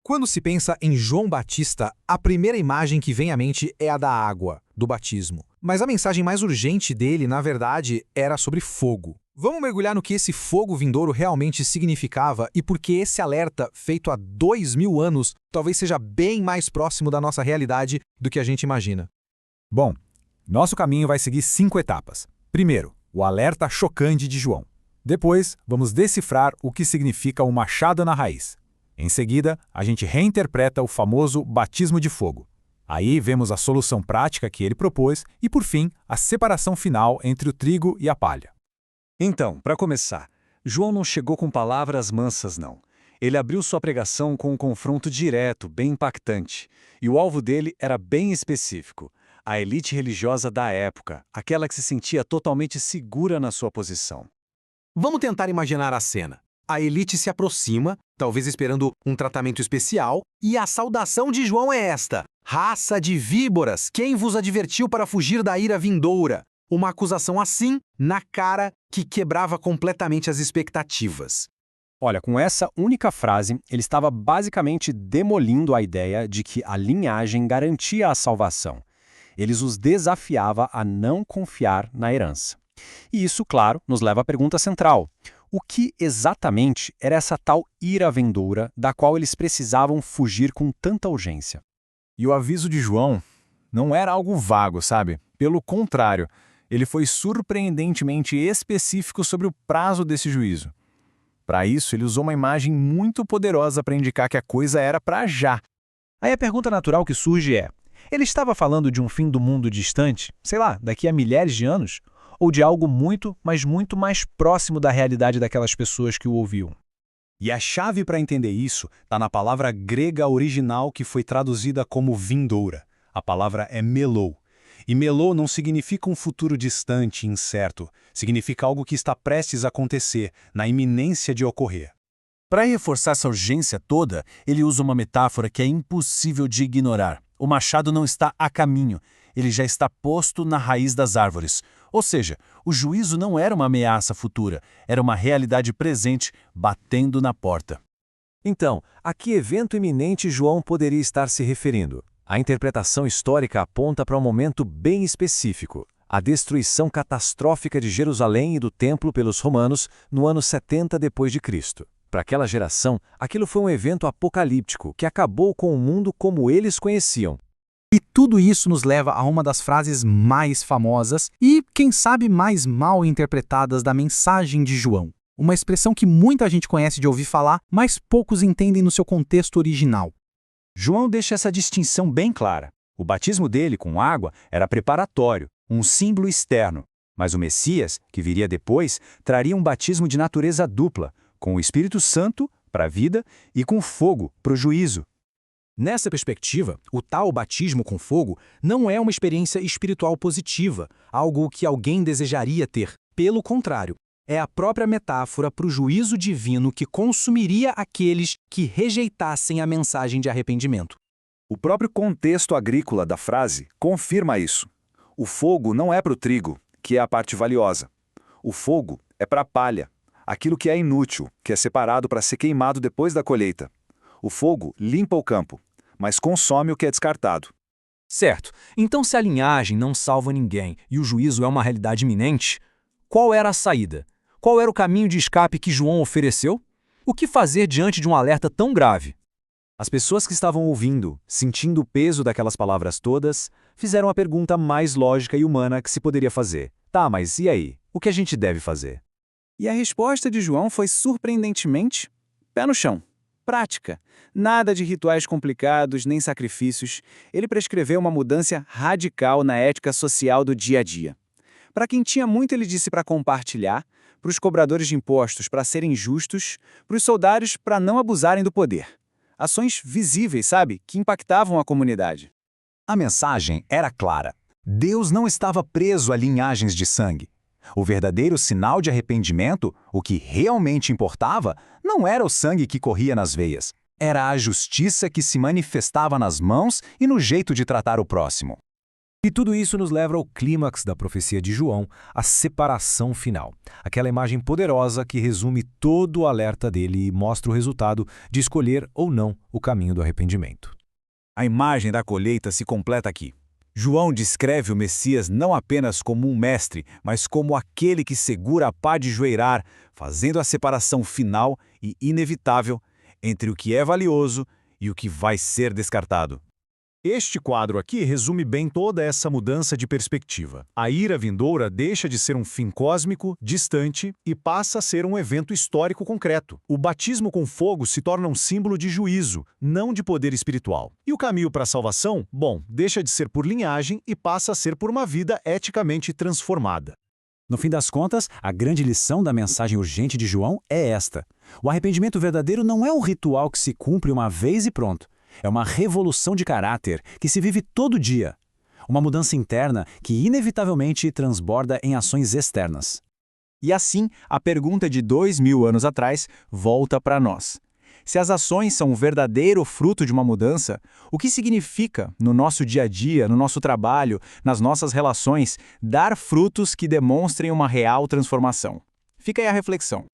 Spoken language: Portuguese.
Quando se pensa em João Batista, a primeira imagem que vem à mente é a da água, do batismo. Mas a mensagem mais urgente dele, na verdade, era sobre fogo. Vamos mergulhar no que esse fogo vindouro realmente significava e por que esse alerta, feito há 2000 anos, talvez seja bem mais próximo da nossa realidade do que a gente imagina. Bom, nosso caminho vai seguir 5 etapas. Primeiro, o alerta chocante de João. Depois, vamos decifrar o que significa o machado na raiz. Em seguida, a gente reinterpreta o famoso batismo de fogo. Aí vemos a solução prática que ele propôs e, por fim, a separação final entre o trigo e a palha. Então, para começar, João não chegou com palavras mansas, não. Ele abriu sua pregação com um confronto direto, bem impactante. E o alvo dele era bem específico: a elite religiosa da época, aquela que se sentia totalmente segura na sua posição. Vamos tentar imaginar a cena. A elite se aproxima, talvez esperando um tratamento especial, e a saudação de João é esta: raça de víboras, quem vos advertiu para fugir da ira vindoura? Uma acusação assim, na cara, que quebrava completamente as expectativas. Olha, com essa única frase, ele estava basicamente demolindo a ideia de que a linhagem garantia a salvação. Ele os desafiava a não confiar na herança. E isso, claro, nos leva à pergunta central: o que exatamente era essa tal ira vindoura da qual eles precisavam fugir com tanta urgência? E o aviso de João não era algo vago, sabe? Pelo contrário, ele foi surpreendentemente específico sobre o prazo desse juízo. Para isso, ele usou uma imagem muito poderosa para indicar que a coisa era para já. Aí a pergunta natural que surge é: ele estava falando de um fim do mundo distante, sei lá, daqui a milhares de anos? Ou de algo muito, mas muito mais próximo da realidade daquelas pessoas que o ouviam? E a chave para entender isso está na palavra grega original que foi traduzida como vindoura. A palavra é melou. E melou não significa um futuro distante e incerto. Significa algo que está prestes a acontecer, na iminência de ocorrer. Para reforçar essa urgência toda, ele usa uma metáfora que é impossível de ignorar. O machado não está a caminho, ele já está posto na raiz das árvores. Ou seja, o juízo não era uma ameaça futura, era uma realidade presente batendo na porta. Então, a que evento iminente João poderia estar se referindo? A interpretação histórica aponta para um momento bem específico: a destruição catastrófica de Jerusalém e do templo pelos romanos no ano 70 d.C. Para aquela geração, aquilo foi um evento apocalíptico que acabou com o mundo como eles conheciam. E tudo isso nos leva a uma das frases mais famosas e, quem sabe, mais mal interpretadas da mensagem de João. Uma expressão que muita gente conhece de ouvir falar, mas poucos entendem no seu contexto original. João deixa essa distinção bem clara. O batismo dele com água era preparatório, um símbolo externo. Mas o Messias, que viria depois, traria um batismo de natureza dupla, com o Espírito Santo, para a vida, e com fogo, para o juízo. Nessa perspectiva, o tal batismo com fogo não é uma experiência espiritual positiva, algo que alguém desejaria ter. Pelo contrário, é a própria metáfora para o juízo divino que consumiria aqueles que rejeitassem a mensagem de arrependimento. O próprio contexto agrícola da frase confirma isso. O fogo não é para o trigo, que é a parte valiosa. O fogo é para a palha, aquilo que é inútil, que é separado para ser queimado depois da colheita. O fogo limpa o campo, mas consome o que é descartado. Certo. Então, se a linhagem não salva ninguém e o juízo é uma realidade iminente, qual era a saída? Qual era o caminho de escape que João ofereceu? O que fazer diante de um alerta tão grave? As pessoas que estavam ouvindo, sentindo o peso daquelas palavras todas, fizeram a pergunta mais lógica e humana que se poderia fazer. Tá, mas e aí? O que a gente deve fazer? E a resposta de João foi surpreendentemente pé no chão. Prática. Nada de rituais complicados nem sacrifícios. Ele prescreveu uma mudança radical na ética social do dia a dia. Para quem tinha muito, ele disse para compartilhar, para os cobradores de impostos para serem justos, para os soldados para não abusarem do poder. Ações visíveis, sabe, que impactavam a comunidade. A mensagem era clara. Deus não estava preso a linhagens de sangue. O verdadeiro sinal de arrependimento, o que realmente importava, não era o sangue que corria nas veias. Era a justiça que se manifestava nas mãos e no jeito de tratar o próximo. E tudo isso nos leva ao clímax da profecia de João, a separação final. Aquela imagem poderosa que resume todo o alerta dele e mostra o resultado de escolher ou não o caminho do arrependimento. A imagem da colheita se completa aqui. João descreve o Messias não apenas como um mestre, mas como aquele que segura a pá de joeirar, fazendo a separação final e inevitável entre o que é valioso e o que vai ser descartado. Este quadro aqui resume bem toda essa mudança de perspectiva. A ira vindoura deixa de ser um fim cósmico, distante, e passa a ser um evento histórico concreto. O batismo com fogo se torna um símbolo de juízo, não de poder espiritual. E o caminho para a salvação, bom, deixa de ser por linhagem e passa a ser por uma vida eticamente transformada. No fim das contas, a grande lição da mensagem urgente de João é esta. O arrependimento verdadeiro não é um ritual que se cumpre uma vez e pronto. É uma revolução de caráter que se vive todo dia. Uma mudança interna que inevitavelmente transborda em ações externas. E assim, a pergunta de 2000 anos atrás volta para nós. Se as ações são o verdadeiro fruto de uma mudança, o que significa, no nosso dia a dia, no nosso trabalho, nas nossas relações, dar frutos que demonstrem uma real transformação? Fica aí a reflexão.